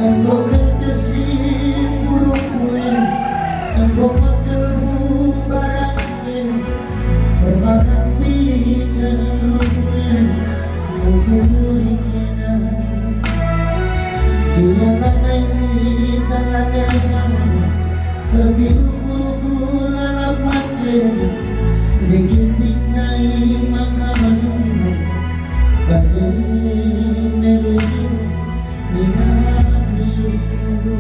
engkau kertesin burung kuing, engkau makelbu barangin, bermakan bijan rukuin, kukulikinan. Dia lanai dan lanai sama, kebiru kuku lalap makin, bikin pinai makaman, bagai merusu, nina busuku.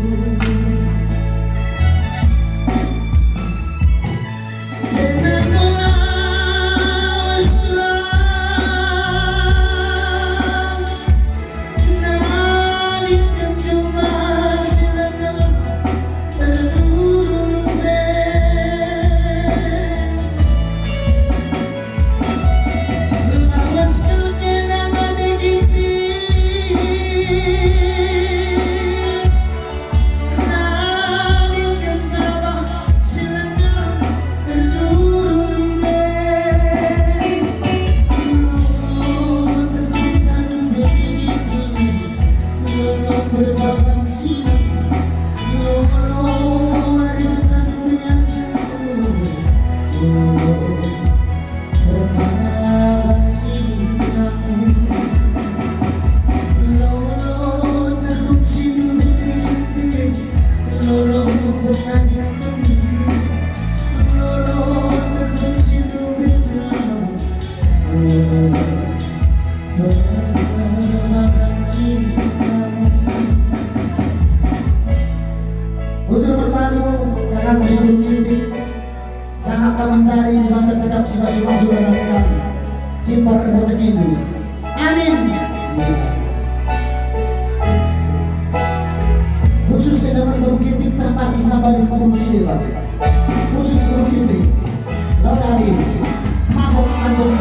Unsur berpadu jangan usul bintik, sangat akan mencari di mata tetap si masuk-masuk dalam kami simpar rezeki itu. Amin. Khusus dengan berkintik terpati sampai di kurus ini Pak. Khusus berkintik lalu hari masuk kantong